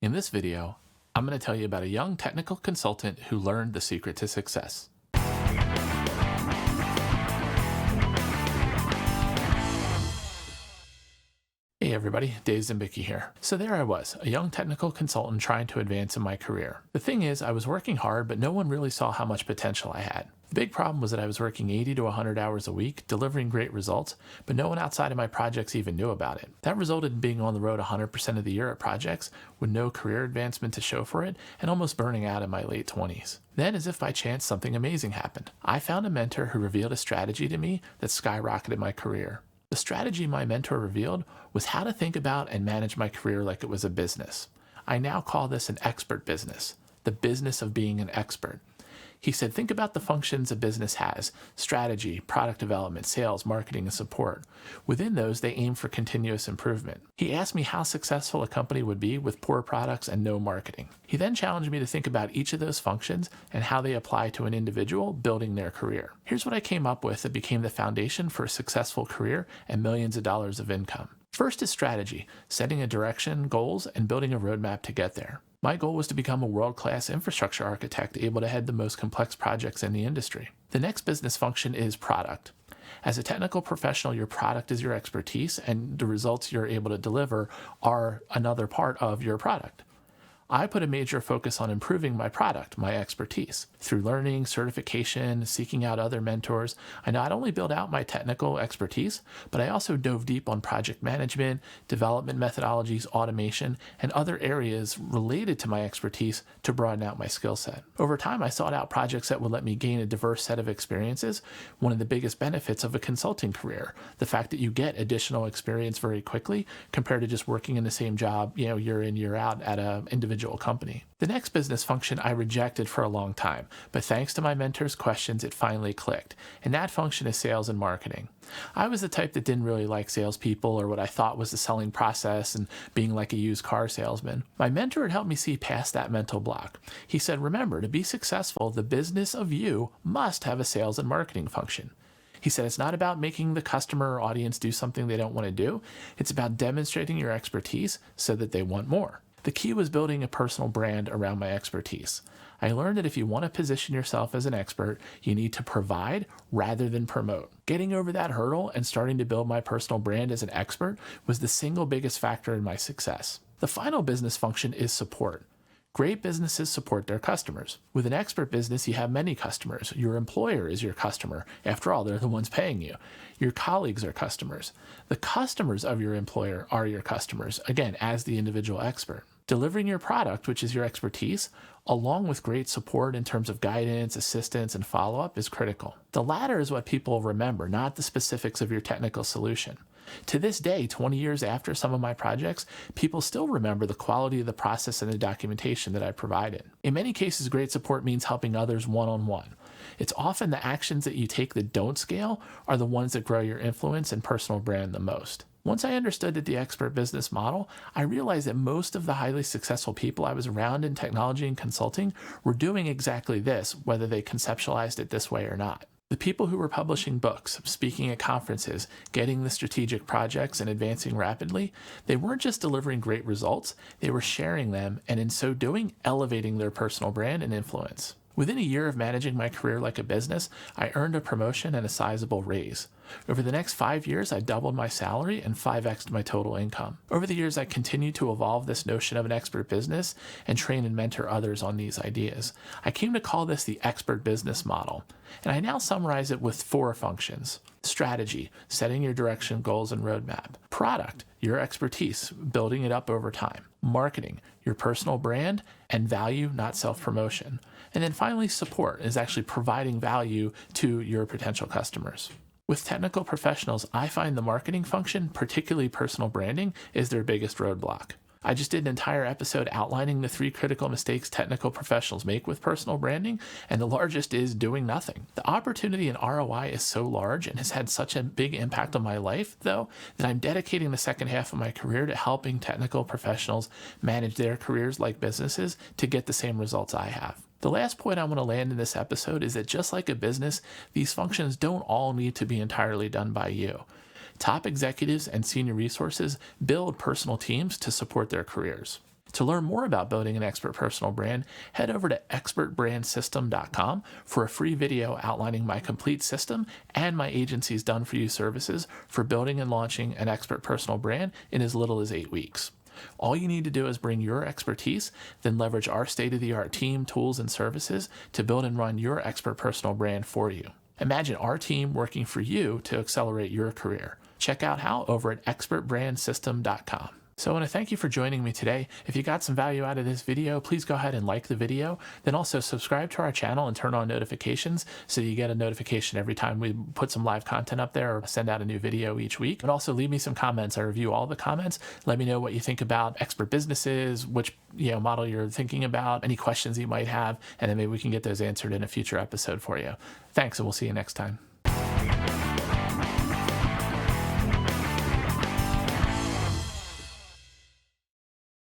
In this video, I'm going to tell you about a young technical consultant who learned the secret to success. Hey everybody, Dave Zimbicki here. So there I was, a young technical consultant trying to advance in my career. The thing is, I was working hard, but no one really saw how much potential I had. The big problem was that I was working 80 to 100 hours a week, delivering great results, but no one outside of my projects even knew about it. That resulted in being on the road 100% of the year at projects, with no career advancement to show for it, and almost burning out in my late 20s. Then, as if by chance, something amazing happened. I found a mentor who revealed a strategy to me that skyrocketed my career. The strategy my mentor revealed was how to think about and manage my career like it was a business. I now call this an expert business, the business of being an expert. He said, think about the functions a business has: strategy, product development, sales, marketing, and support. Within those, they aim for continuous improvement. He asked me how successful a company would be with poor products and no marketing. He then challenged me to think about each of those functions and how they apply to an individual building their career. Here's what I came up with that became the foundation for a successful career and millions of dollars of income. First is strategy, setting a direction, goals, and building a roadmap to get there. My goal was to become a world-class infrastructure architect able to head the most complex projects in the industry. The next business function is product. As a technical professional, your product is your expertise, and the results you're able to deliver are another part of your product. I put a major focus on improving my product, my expertise. Through learning, certification, seeking out other mentors, I not only built out my technical expertise, but I also dove deep on project management, development methodologies, automation, and other areas related to my expertise to broaden out my skill set. Over time, I sought out projects that would let me gain a diverse set of experiences, one of the biggest benefits of a consulting career, the fact that you get additional experience very quickly compared to just working in the same job, year in, year out at an individual company. The next business function I rejected for a long time, but thanks to my mentor's questions, it finally clicked. And that function is sales and marketing. I was the type that didn't really like salespeople or what I thought was the selling process and being like a used car salesman. My mentor had helped me see past that mental block. He said, remember, to be successful, the business of you must have a sales and marketing function. He said, it's not about making the customer or audience do something they don't want to do. It's about demonstrating your expertise so that they want more. The key was building a personal brand around my expertise. I learned that if you want to position yourself as an expert, you need to provide rather than promote. Getting over that hurdle and starting to build my personal brand as an expert was the single biggest factor in my success. The final business function is support. Great businesses support their customers. With an expert business, you have many customers. Your employer is your customer. After all, they're the ones paying you. Your colleagues are customers. The customers of your employer are your customers, again, as the individual expert. Delivering your product, which is your expertise, along with great support in terms of guidance, assistance, and follow-up is critical. The latter is what people remember, not the specifics of your technical solution. To this day, 20 years after some of my projects, people still remember the quality of the process and the documentation that I provided. In many cases, great support means helping others one-on-one. It's often the actions that you take that don't scale are the ones that grow your influence and personal brand the most. Once I understood the expert business model, I realized that most of the highly successful people I was around in technology and consulting were doing exactly this, whether they conceptualized it this way or not. The people who were publishing books, speaking at conferences, getting the strategic projects, and advancing rapidly, they weren't just delivering great results, they were sharing them, and in so doing, elevating their personal brand and influence. Within a year of managing my career like a business, I earned a promotion and a sizable raise. Over the next 5 years, I doubled my salary and 5x'd my total income. Over the years, I continued to evolve this notion of an expert business and train and mentor others on these ideas. I came to call this the expert business model, and I now summarize it with 4 functions. Strategy, setting your direction, goals, and roadmap. Product, your expertise, building it up over time. Marketing, your personal brand, and value, not self-promotion. And then finally, support is actually providing value to your potential customers. With technical professionals, I find the marketing function, particularly personal branding, is their biggest roadblock. I just did an entire episode outlining the 3 critical mistakes technical professionals make with personal branding, and the largest is doing nothing. The opportunity and ROI is so large and has had such a big impact on my life, though, that I'm dedicating the second half of my career to helping technical professionals manage their careers like businesses to get the same results I have. The last point I want to land in this episode is that just like a business, these functions don't all need to be entirely done by you. Top executives and senior resources build personal teams to support their careers. To learn more about building an expert personal brand, head over to expertbrandsystem.com for a free video outlining my complete system and my agency's done-for-you services for building and launching an expert personal brand in as little as 8 weeks. All you need to do is bring your expertise, then leverage our state-of-the-art team, tools, and services to build and run your expert personal brand for you. Imagine our team working for you to accelerate your career. Check out how over at expertbrandsystem.com. So I want to thank you for joining me today. If you got some value out of this video, please go ahead and like the video. Then also subscribe to our channel and turn on notifications so you get a notification every time we put some live content up there or send out a new video each week. And also leave me some comments. I review all the comments. Let me know what you think about expert businesses, which model you're thinking about, any questions you might have, and then maybe we can get those answered in a future episode for you. Thanks, and we'll see you next time.